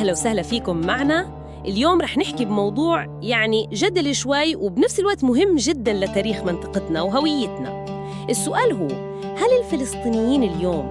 أهلا وسهلا فيكم معنا. اليوم رح نحكي بموضوع يعني جدلي شوي وبنفس الوقت مهم جدا لتاريخ منطقتنا وهويتنا. السؤال هو، هل الفلسطينيين اليوم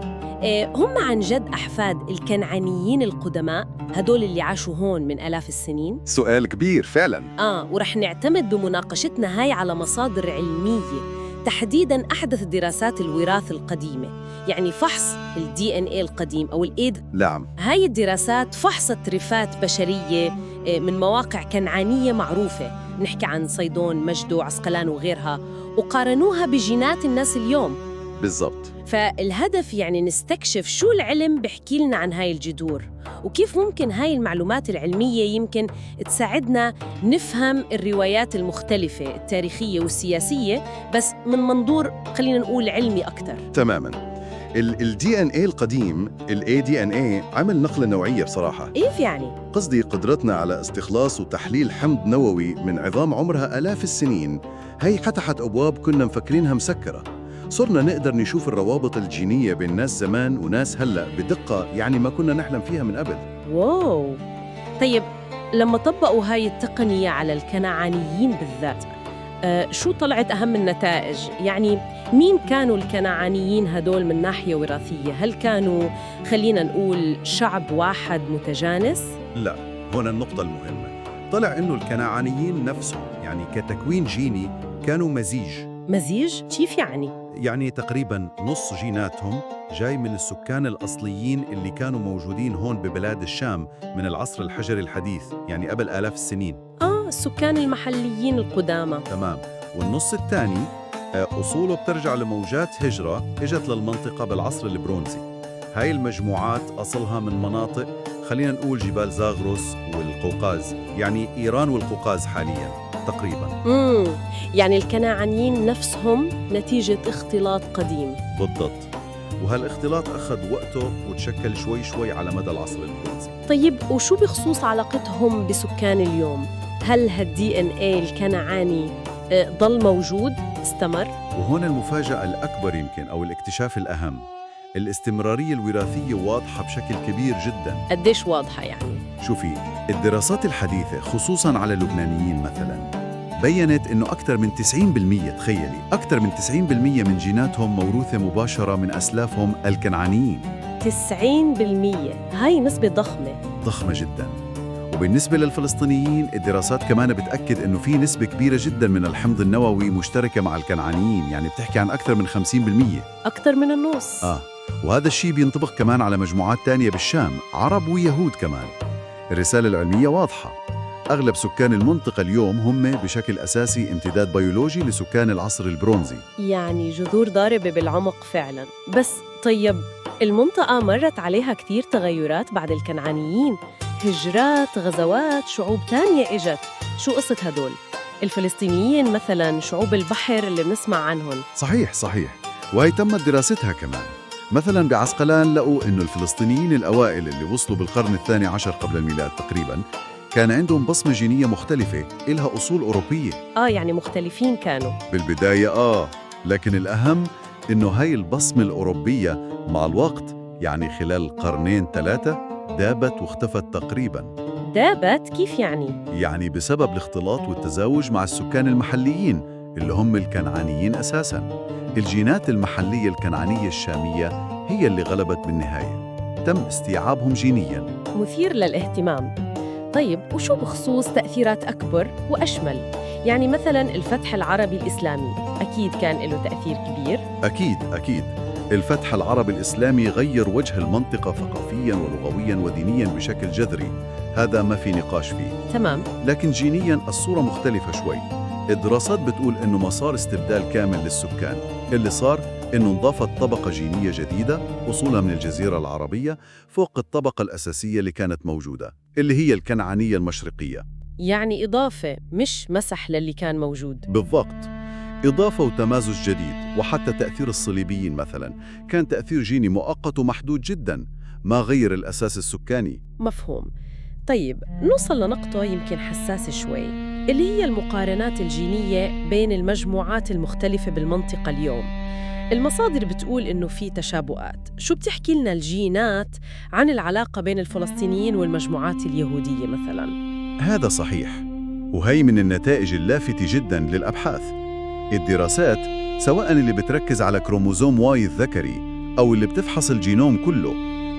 هم عن جد أحفاد الكنعانيين القدماء هدول اللي عاشوا هون من آلاف السنين؟ سؤال كبير فعلاً. ورح نعتمد بمناقشتنا هاي على مصادر علمية، تحديداً أحدث دراسات الوراث القديمة، يعني فحص DNA القديم أو الإيد. نعم. هاي الدراسات فحصت رفات بشرية من مواقع كنعانية معروفة، نحكي عن صيدون، مجدو، عسقلان وغيرها، وقارنوها بجينات الناس اليوم. بالضبط. فالهدف يعني نستكشف شو العلم بحكي لنا عن هاي الجذور، وكيف ممكن هاي المعلومات العلمية يمكن تساعدنا نفهم الروايات المختلفة التاريخية والسياسية، بس من منظور خلينا نقول علمي أكتر. تماماً. ال DNA القديم، ال ADNA، عمل نقلة نوعية بصراحة. كيف يعني؟ قصدي قدرتنا على استخلاص وتحليل حمض نووي من عظام عمرها آلاف السنين، هي فتحت أبواب كنا مفكرينها مسكرة. صرنا نقدر نشوف الروابط الجينية بين ناس زمان وناس هلأ بدقة يعني ما كنا نحلم فيها من قبل. واو. طيب لما طبقوا هاي التقنية على الكنعانيين بالذات، شو طلعت أهم النتائج؟ يعني مين كانوا الكنعانيين هدول من ناحية وراثية؟ هل كانوا خلينا نقول شعب واحد متجانس؟ لا، هنا النقطة المهمة. طلع إنه الكنعانيين نفسهم يعني كتكوين جيني كانوا مزيج؟ كيف يعني؟ يعني تقريباً نص جيناتهم جاي من السكان الأصليين اللي كانوا موجودين هون ببلاد الشام من العصر الحجري الحديث، يعني قبل آلاف السنين. السكان المحليين القدامى. تمام. والنص الثاني أصوله بترجع لموجات هجرة إجت للمنطقة بالعصر البرونزي. هاي المجموعات أصلها من مناطق خلينا نقول جبال زاغروس والقوقاز، يعني إيران والقوقاز حالياً تقريباً. يعني الكنعانيين نفسهم نتيجة اختلاط قديم. بالضبط. وهالاختلاط أخذ وقته وتشكل شوي شوي على مدى العصر البرونزي. طيب وشو بخصوص علاقتهم بسكان اليوم؟ هل هالDNA الكنعاني ضل موجود؟ استمر؟ وهنا المفاجأة الأكبر يمكن أو الاكتشاف الأهم، الاستمرارية الوراثية واضحة بشكل كبير جداً. قديش واضحة يعني؟ شوفي، الدراسات الحديثة خصوصاً على اللبنانيين مثلاً بيّنت إنه أكثر من 90%، تخيلي، أكثر من 90% من جيناتهم موروثة مباشرة من أسلافهم الكنعانيين. 90%؟ هاي نسبة ضخمة جداً. وبالنسبة للفلسطينيين الدراسات كمان بتأكد إنه في نسبة كبيرة جداً من الحمض النووي مشتركة مع الكنعانيين، يعني بتحكي عن أكثر من 50%. أكثر من النص. وهذا الشيء بينطبق كمان على مجموعات تانية بالشام، عرب ويهود كمان. الرسالة العلمية واضحة، أغلب سكان المنطقة اليوم هم بشكل أساسي امتداد بيولوجي لسكان العصر البرونزي، يعني جذور ضاربة بالعمق فعلاً. بس طيب المنطقة مرت عليها كتير تغيرات بعد الكنعانيين، هجرات، غزوات، شعوب تانية إجت. شو قصة هدول؟ الفلسطينيين مثلاً، شعوب البحر اللي بنسمع عنهم. صحيح. وهي تمت دراستها كمان. مثلاً بعسقلان لقوا إنه الفلسطينيين الأوائل اللي وصلوا بالقرن الثاني عشر قبل الميلاد تقريباً كان عندهم بصمة جينية مختلفة إلها أصول أوروبية. يعني مختلفين كانوا بالبداية لكن الأهم إنه هاي البصمة الأوروبية مع الوقت يعني خلال قرنين 3 دابت واختفت تقريباً. دابت؟ كيف يعني؟ يعني بسبب الاختلاط والتزاوج مع السكان المحليين اللي هم الكنعانيين أساساً. الجينات المحلية الكنعانية الشامية هي اللي غلبت بالنهاية، تم استيعابهم جينياً. مثير للاهتمام. طيب وشو بخصوص تأثيرات أكبر وأشمل؟ يعني مثلاً الفتح العربي الإسلامي أكيد كان له تأثير كبير. أكيد. الفتح العربي الإسلامي غير وجه المنطقة ثقافياً ولغوياً ودينياً بشكل جذري، هذا ما في نقاش فيه. تمام. لكن جينياً الصورة مختلفة شوي. الدراسات بتقول إنه ما صار استبدال كامل للسكان، اللي صار إنه انضافت طبقة جينية جديدة وصولها من الجزيرة العربية فوق الطبقة الأساسية اللي كانت موجودة، اللي هي الكنعانية المشرقية. يعني إضافة مش مسح للي كان موجود. بالضبط، إضافة وتمازج جديد. وحتى تأثير الصليبيين مثلاً كان تأثير جيني مؤقت ومحدود جداً، ما غير الأساس السكاني. مفهوم. طيب نوصل لنقطة يمكن حساسة شوي، اللي هي المقارنات الجينية بين المجموعات المختلفة بالمنطقة اليوم. المصادر بتقول إنه في تشابهات. شو بتحكي لنا الجينات عن العلاقة بين الفلسطينيين والمجموعات اليهودية مثلاً؟ هذا صحيح، وهي من النتائج اللافتة جدا للأبحاث. الدراسات سواء اللي بتركز على كروموزوم واي الذكري أو اللي بتفحص الجينوم كله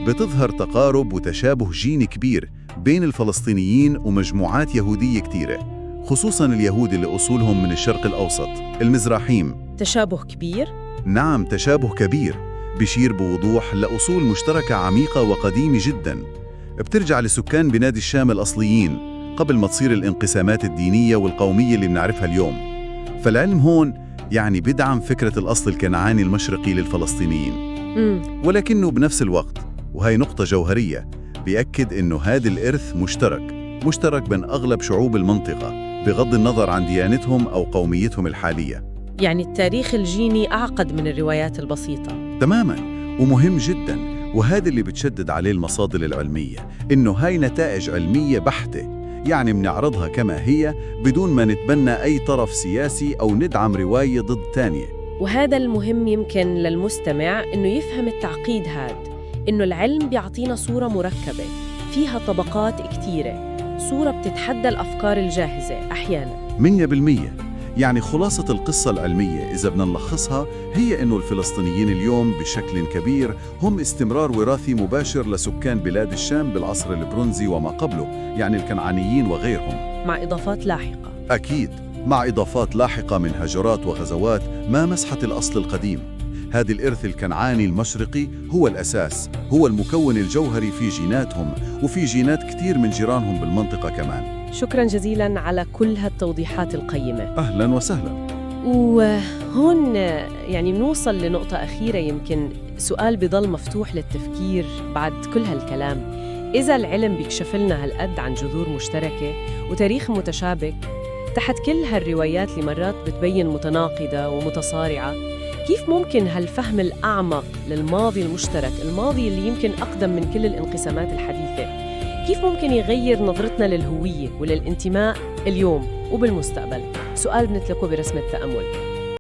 بتظهر تقارب وتشابه جيني كبير بين الفلسطينيين ومجموعات يهودية كتيرة، خصوصاً اليهود اللي أصولهم من الشرق الأوسط، المزراحيم. تشابه كبير؟ نعم، تشابه كبير بيشير بوضوح لأصول مشتركة عميقة وقديمة جداً، بترجع لسكان بلاد الشام الأصليين قبل ما تصير الانقسامات الدينية والقومية اللي بنعرفها اليوم. فالعلم هون يعني بدعم فكرة الأصل الكنعاني المشرقي للفلسطينيين، ولكنه بنفس الوقت، وهي نقطة جوهرية، بيأكد إنه هذا الإرث مشترك بين أغلب شعوب المنطقة بغض النظر عن ديانتهم أو قوميتهم الحالية. يعني التاريخ الجيني أعقد من الروايات البسيطة. تماماً، ومهم جداً، وهذا اللي بتشدد عليه المصادر العلمية، إنه هاي نتائج علمية بحتة، يعني بنعرضها كما هي بدون ما نتبنى أي طرف سياسي أو ندعم رواية ضد تانية. وهذا المهم يمكن للمستمع إنه يفهم التعقيد هاد، إنه العلم بيعطينا صورة مركبة فيها طبقات كتيرة، صورة بتتحدى الأفكار الجاهزة أحياناً. 100%. يعني خلاصة القصة العلمية إذا بدنا نلخصها هي إنه الفلسطينيين اليوم بشكل كبير هم استمرار وراثي مباشر لسكان بلاد الشام بالعصر البرونزي وما قبله، يعني الكنعانيين وغيرهم، مع إضافات لاحقة. أكيد مع إضافات لاحقة من هجرات وغزوات ما مسحت الأصل القديم. هذا الإرث الكنعاني المشرقي هو الأساس، هو المكون الجوهري في جيناتهم وفي جينات كتير من جيرانهم بالمنطقة كمان. شكراً جزيلاً على كل هالتوضيحات القيمة. أهلاً وسهلاً. وهون يعني بنوصل لنقطة أخيرة، يمكن سؤال بضل مفتوح للتفكير بعد كل هالكلام. إذا العلم بيكشف لنا هالقد عن جذور مشتركة وتاريخ متشابك تحت كل هالروايات اللي مرات بتبين متناقضة ومتصارعة، كيف ممكن هالفهم الأعمق للماضي المشترك، الماضي اللي يمكن أقدم من كل الانقسامات الحديثة، كيف ممكن يغير نظرتنا للهوية وللانتماء اليوم وبالمستقبل؟ سؤال بنتركه برسم التأمل.